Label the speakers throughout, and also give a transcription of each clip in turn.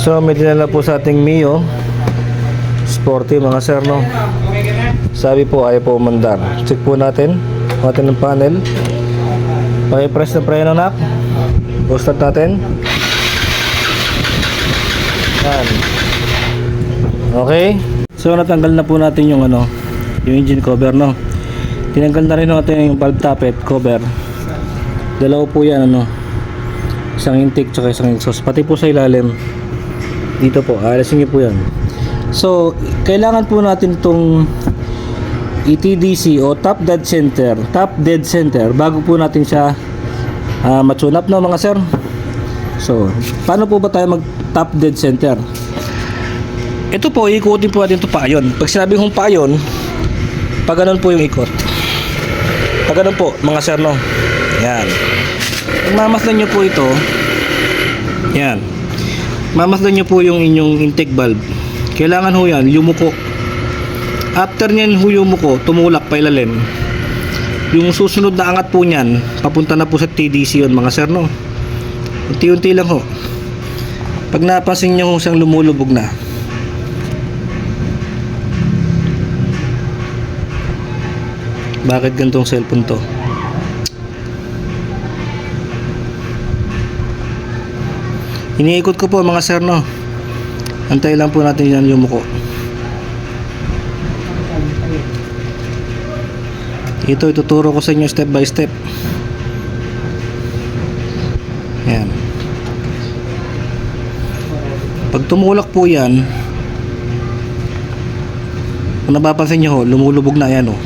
Speaker 1: So may dinala po sa ating Mio Sporty mga sir, no? Sabi po ayaw po umandar. Check po natin ng panel. Pakipress na preno nak. Start natin. Yan. Okay. So natanggal na po natin yung yung engine cover, no? Tinanggal na rin natin yung valve tappet cover. Dalawa po yan, isang intake tsaka isang exhaust, pati po sa ilalim dito po, alisin niyo po yan. So kailangan po natin itong ETDC o top dead center bago po natin siya matune up, no mga sir. So paano po ba tayo mag top dead center? Ito po, ikutin po natin ito payon. Pag sinabing hong payon, pag ganun po yung ikot, pag ganun po mga sir, no? Yan. Pag mamasdan nyo po ito, yan, mamasdan nyo po yung inyong intake valve. Kailangan ho yan yumuko. After nyan ho yumuko, tumulak pa ilalim. Yung susunod na angat po nyan, papunta na po sa TDC yun mga sir, no? Unti-unti lang ho. Pag napansin nyo siyang lumulubog na, bakit gantong cellphone to? Iniikot ko po mga sir, no? Antay lang po natin yan yumuko. Ito ituturo ko sa inyo step by step. Yan. Pag tumulak po yan, kung napapansin nyo ho, lumulubog na yan ho.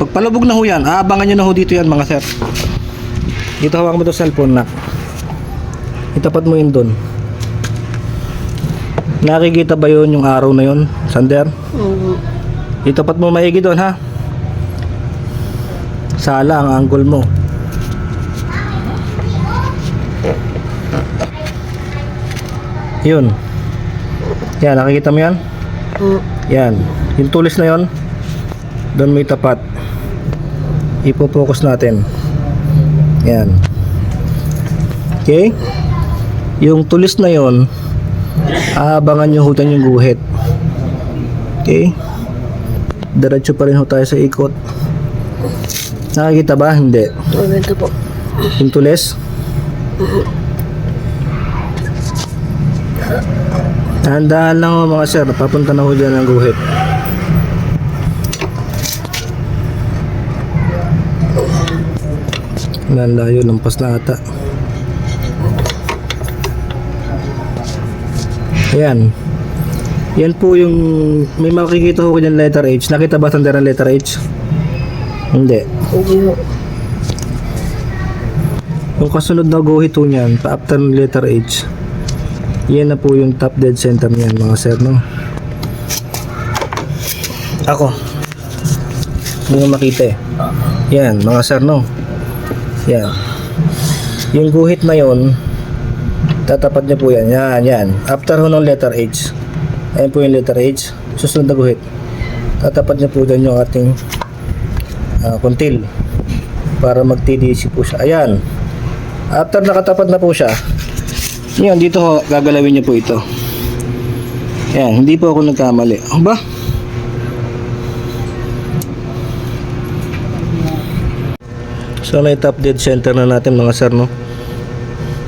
Speaker 1: Pag palubog na ho yan, aabangan nyo na ho dito yan mga sir. Dito hawak mo ito cellphone na. Itapat mo yun doon. Nakikita ba yun yung araw na yun, Sander? Itapat mo maigi doon ha. Sala ang angle mo. Yun. Yan, nakikita mo yan? Yan. Yung tulis na yun, doon may tapat. Ipo-focus natin. Yan. Okay? Yung tulis na yon, aabangan nyo hutan yung guhit. Okay? Diretso pa rin ho tayo sa ikot. Nakikita ba? Hindi.
Speaker 2: Ito po.
Speaker 1: Yung tulis? Dahan-dahan lang ho mga sir. Papunta na ho dyan ang guhit. Layo, lampas na ata. Ayan. Yan po yung may makikita ko dyan letter H. Nakita ba Sander ang letter H? Hindi. Yung kasunod na guhit po niyan, pa after ng letter H, yan na po yung top dead center niyan mga sir, no? Ako hindi mo makita eh. Yan mga sir, no? Yan. Yung guhit na yon, tatapat niya po yan. Yan, yan. After ho ng letter H, ayan po yung letter H, susunod na guhit, tatapat niya po dyan yung ating kuntil para mag TDC po siya. Ayan. After nakatapat na po siya, yun, dito ho, gagalawin niya po ito. Ayan, hindi po ako nagkamali. Ba? So na top dead center na natin mga sir, no?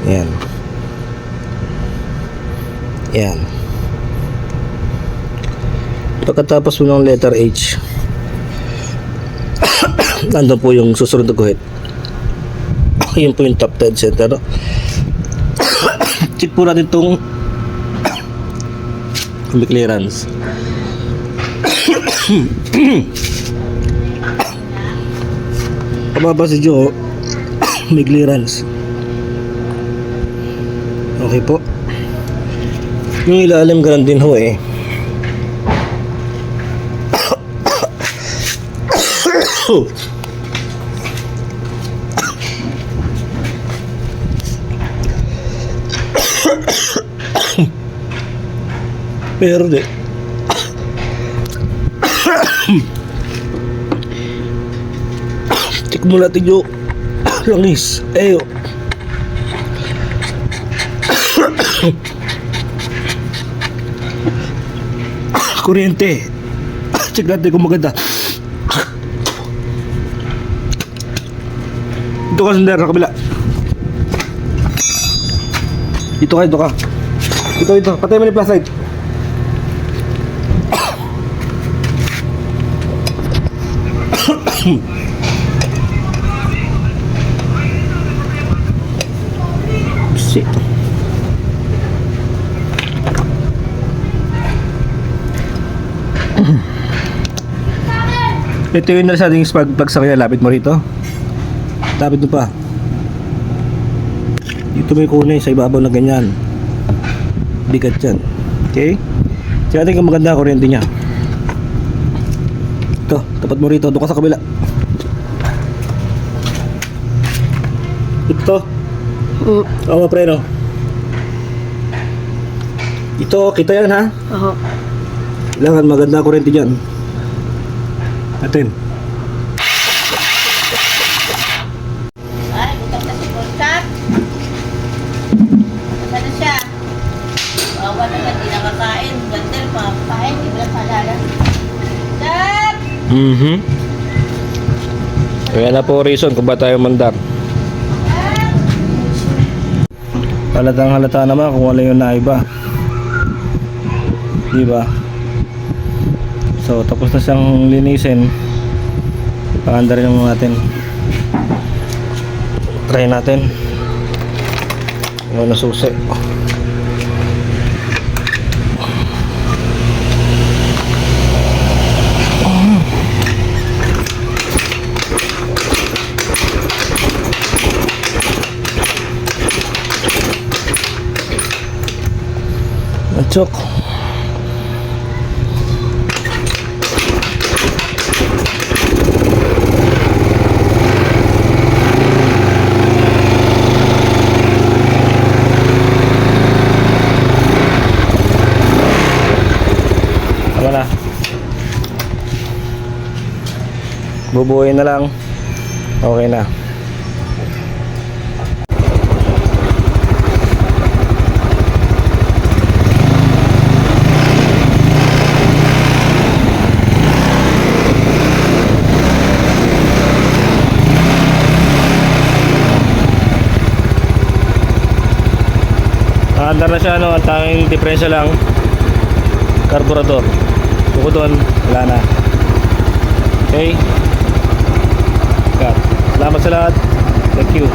Speaker 1: Ayan. Ayan. Pagkatapos po ng letter H, nandun po yung susunod na guhit. Yun po yung top dead center, no? Check po natin itong clearance. Pababa si Joe, may clearance. Okay po. Yung ilalim ganun din ho eh. Pero di. Tik mo natin yung langis. Eyo. kuryente. Check natin kung maganda. Dito ka, Sander, sa kabila. Dito ka, dito ka. Ito. Patay mo yung flashlight. Shit. Ito yung nasa ating spark plug sa kanya. Lapit mo rito. Lapit mo pa. Dito may kunay sa ibabaw na ganyan. Bigat yan. Okay? Tignan natin kung maganda ang kuryente niya. Ito, tapat mo rito. Doon ka sa kabila. Ito. Oo, preno. Ito, kita yan ha?
Speaker 2: Oo.
Speaker 1: Kailangan maganda ang kuryente dyan. Atin.
Speaker 2: Ay, bukas na si Porkat. Saan na siya? Bawa naman, di nakakain. Gandel pa. Kain, di ba salala? Dad!
Speaker 1: Kaya na po reason kung ba tayo mandar. Halatang halata naman kung wala yung naiba. Diba? So tapos na siyang linisin. Paanda rin natin. Try natin. Ano susi. Chok. Tama na. Bubuuin na lang. Okay na. Andar na siya, ang tanging diferensya lang carburetor. Bukod doon, wala na. Okay? Salamat sa lahat. Thank you.